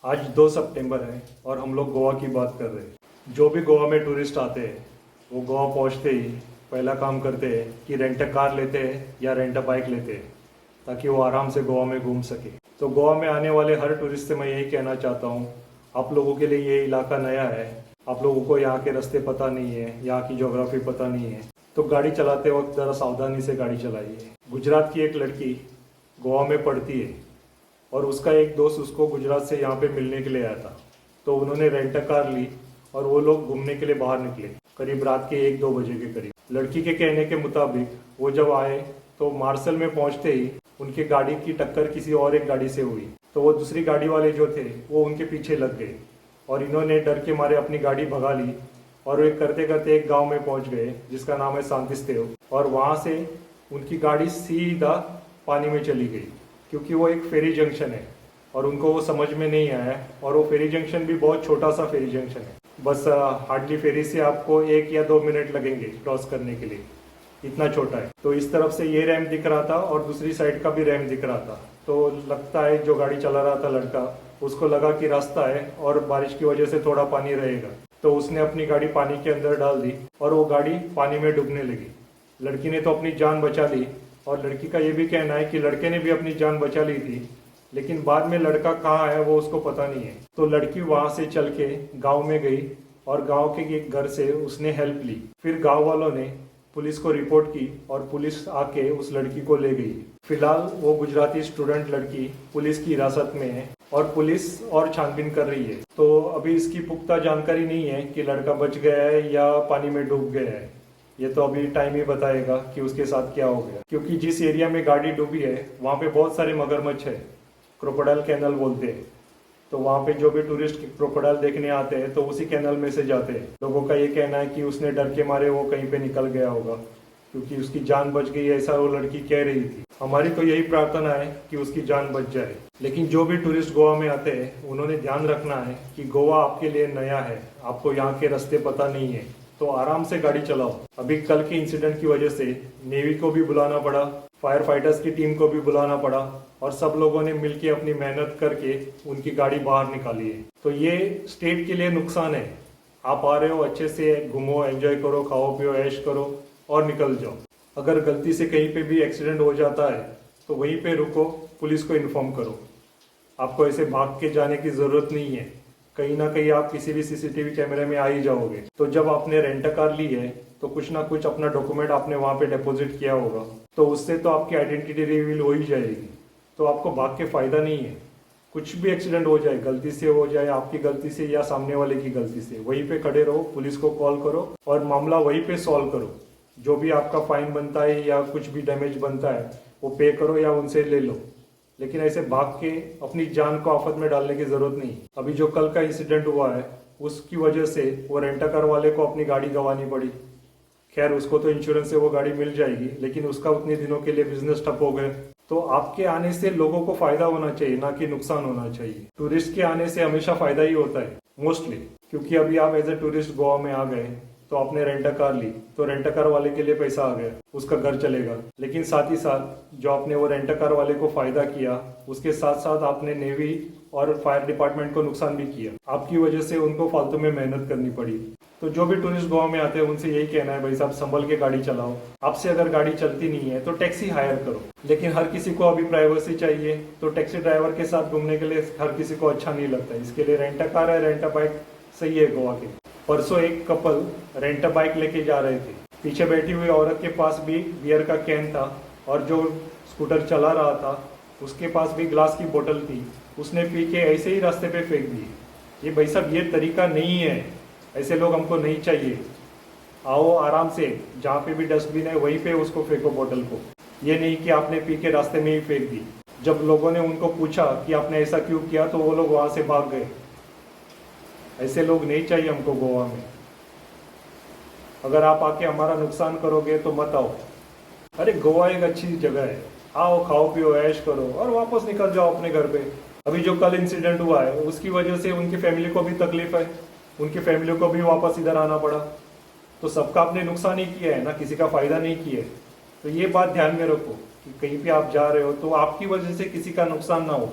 आज 2 सितंबर है और हम लोग गोवा की बात कर रहे हैं। जो भी गोवा में टूरिस्ट आते हैं वो गोवा पहुंचते ही पहला काम करते हैं कि रेंट अ कार लेते हैं या रेंट अ बाइक लेते हैं ताकि वो आराम से गोवा में घूम सके। तो गोवा में आने वाले हर टूरिस्ट से मैं यही कहना चाहता हूँ, आप लोगों के लिए ये इलाका नया है, आप लोगों को यहाँ के रास्ते पता नहीं है, यहाँ की ज्योग्राफी पता नहीं है, तो गाड़ी चलाते वक्त ज़रा सावधानी से गाड़ी चलाइए। गुजरात की एक लड़की गोवा में पढ़ती है और उसका एक दोस्त उसको गुजरात से यहाँ पे मिलने के लिए आया था, तो उन्होंने रेंट अ कार ली और वो लोग घूमने के लिए बाहर निकले करीब रात के 1-2 बजे के करीब। लड़की के कहने के मुताबिक वो जब आए तो मार्शल में पहुंचते ही उनकी गाड़ी की टक्कर किसी और एक गाड़ी से हुई, तो वो दूसरी गाड़ी वाले जो थे वो उनके पीछे लग गए और इन्होंने डर के मारे अपनी गाड़ी भगा ली और वे करते करते एक गाँव में पहुँच गए जिसका नाम है शांतिस्तेव, और वहाँ से उनकी गाड़ी सीधा पानी में चली गई क्योंकि वो एक फेरी जंक्शन है और उनको वो समझ में नहीं आया, और वो फेरी जंक्शन भी बहुत छोटा सा फेरी जंक्शन है, बस हार्डली फेरी से आपको 1 या 2 मिनट लगेंगे क्रॉस करने के लिए, इतना छोटा है। तो इस तरफ से ये रैम्प दिख रहा था और दूसरी साइड का भी रैम्प दिख रहा था, तो लगता है जो गाड़ी चला रहा था लड़का, उसको लगा कि रास्ता है और बारिश की वजह से थोड़ा पानी रहेगा, तो उसने अपनी गाड़ी पानी के अंदर डाल दी और वो गाड़ी पानी में डूबने लगी। लड़की ने तो अपनी जान बचा ली और लड़की का ये भी कहना है कि लड़के ने भी अपनी जान बचा ली थी, लेकिन बाद में लड़का कहाँ है वो उसको पता नहीं है। तो लड़की वहां से चल के गाँव में गई और गाँव के एक घर से उसने हेल्प ली। फिर गाँव वालों ने पुलिस को रिपोर्ट की और पुलिस आके उस लड़की को ले गई। फिलहाल वो गुजराती स्टूडेंट लड़की पुलिस की हिरासत में है और पुलिस और छानबीन कर रही है। तो अभी इसकी पुख्ता जानकारी नहीं है कि लड़का बच गया है या पानी में डूब गया है, ये तो अभी टाइम ही बताएगा कि उसके साथ क्या हो गया, क्योंकि जिस एरिया में गाड़ी डूबी है वहाँ पे बहुत सारे मगरमच्छ है, क्रोकोडाइल कैनल बोलते हैं। तो वहाँ पे जो भी टूरिस्ट क्रोकोडाइल देखने आते हैं तो उसी कैनल में से जाते हैं। लोगों का ये कहना है कि उसने डर के मारे वो कहीं पे निकल गया होगा क्योंकि उसकी जान बच गई, ऐसा वो लड़की कह रही थी। हमारी तो यही प्रार्थना है कि उसकी जान बच जाए। लेकिन जो भी टूरिस्ट गोवा में आते हैं उन्होंने ध्यान रखना है कि गोवा आपके लिए नया है, आपको यहाँ के रास्ते पता नहीं है, तो आराम से गाड़ी चलाओ। अभी कल के इंसिडेंट की वजह से नेवी को भी बुलाना पड़ा, फायर फाइटर्स की टीम को भी बुलाना पड़ा और सब लोगों ने मिलकर अपनी मेहनत करके उनकी गाड़ी बाहर निकाली है। तो ये स्टेट के लिए नुकसान है। आप आ रहे हो, अच्छे से घूमो, एंजॉय करो, खाओ पियो, ऐश करो और निकल जाओ। अगर गलती से कहीं पे भी एक्सीडेंट हो जाता है तो वहीं पे रुको, पुलिस को इन्फॉर्म करो। आपको ऐसे भाग के जाने की ज़रूरत नहीं है, कहीं ना कहीं आप किसी भी सीसीटीवी कैमरे में आ ही जाओगे। तो जब आपने रेंट अ कार ली है तो कुछ ना कुछ अपना डॉक्यूमेंट आपने वहाँ पे डिपॉजिट किया होगा, तो उससे तो आपकी आइडेंटिटी रिवील हो ही जाएगी। तो आपको भाग के फायदा नहीं है। कुछ भी एक्सीडेंट हो जाए, गलती से हो जाए, आपकी गलती से या सामने वाले की गलती से, वहीं पे खड़े रहो, पुलिस को कॉल करो और मामला वहीं पे सॉल्व करो। जो भी आपका फाइन बनता है या कुछ भी डैमेज बनता है वो पे करो या उनसे ले लो, लेकिन ऐसे भाग के अपनी जान को आफत में डालने की जरूरत नहीं। अभी जो कल का इंसिडेंट हुआ है उसकी वजह से वो रेंट कार वाले को अपनी गाड़ी गंवानी पड़ी। खैर उसको तो इंश्योरेंस से वो गाड़ी मिल जाएगी, लेकिन उसका उतने दिनों के लिए बिजनेस ठप हो गए। तो आपके आने से लोगों को फायदा होना चाहिए, ना कि नुकसान होना चाहिए। टूरिस्ट के आने से हमेशा फायदा ही होता है मोस्टली, क्योंकि अभी आप एज ए टूरिस्ट गोवा में आ गए तो आपने रेंट अ कार ली, तो रेंट अ कार वाले के लिए पैसा आ गया, उसका घर चलेगा। लेकिन साथ ही साथ जो आपने वो रेंट अ कार वाले को फायदा किया, उसके साथ साथ आपने नेवी और फायर डिपार्टमेंट को नुकसान भी किया। आपकी वजह से उनको फालतू में मेहनत करनी पड़ी। तो जो भी टूरिस्ट गोवा में आते हैं उनसे यही कहना है, भाई साहब संभल के गाड़ी चलाओ। आपसे अगर गाड़ी चलती नहीं है तो टैक्सी हायर करो, लेकिन हर किसी को अभी प्राइवेसी चाहिए, तो टैक्सी ड्राइवर के साथ घूमने के लिए हर किसी को अच्छा नहीं लगता। इसके लिए रेंट अ कार है, रेंट अ बाइक सही है गोवा के। परसों एक कपल रेंट अ बाइक लेके जा रहे थे, पीछे बैठी हुई औरत के पास भी बियर का कैन था और जो स्कूटर चला रहा था उसके पास भी ग्लास की बोतल थी, उसने पी के ऐसे ही रास्ते पे फेंक दी। ये भाई साहब ये तरीका नहीं है, ऐसे लोग हमको नहीं चाहिए। आओ आराम से, जहाँ पे भी डस्टबिन है वहीं पे उसको फेंको बोतल को, ये नहीं कि आपने पी के रास्ते में ही फेंक दी। जब लोगों ने उनको पूछा कि आपने ऐसा क्यों किया तो वो लोग वहाँ से भाग गए। ऐसे लोग नहीं चाहिए हमको गोवा में। अगर आप आके हमारा नुकसान करोगे तो मत आओ। अरे गोवा एक अच्छी जगह है, आओ खाओ पियो ऐश करो और वापस निकल जाओ अपने घर पे। अभी जो कल इंसिडेंट हुआ है उसकी वजह से उनकी फैमिली को भी तकलीफ है, उनकी फैमिली को भी वापस इधर आना पड़ा। तो सबका आपने नुकसान ही किया है ना, किसी का फायदा नहीं किया है। तो ये बात ध्यान में रखो कि कहीं पे आप जा रहे हो तो आपकी वजह से किसी का नुकसान ना हो।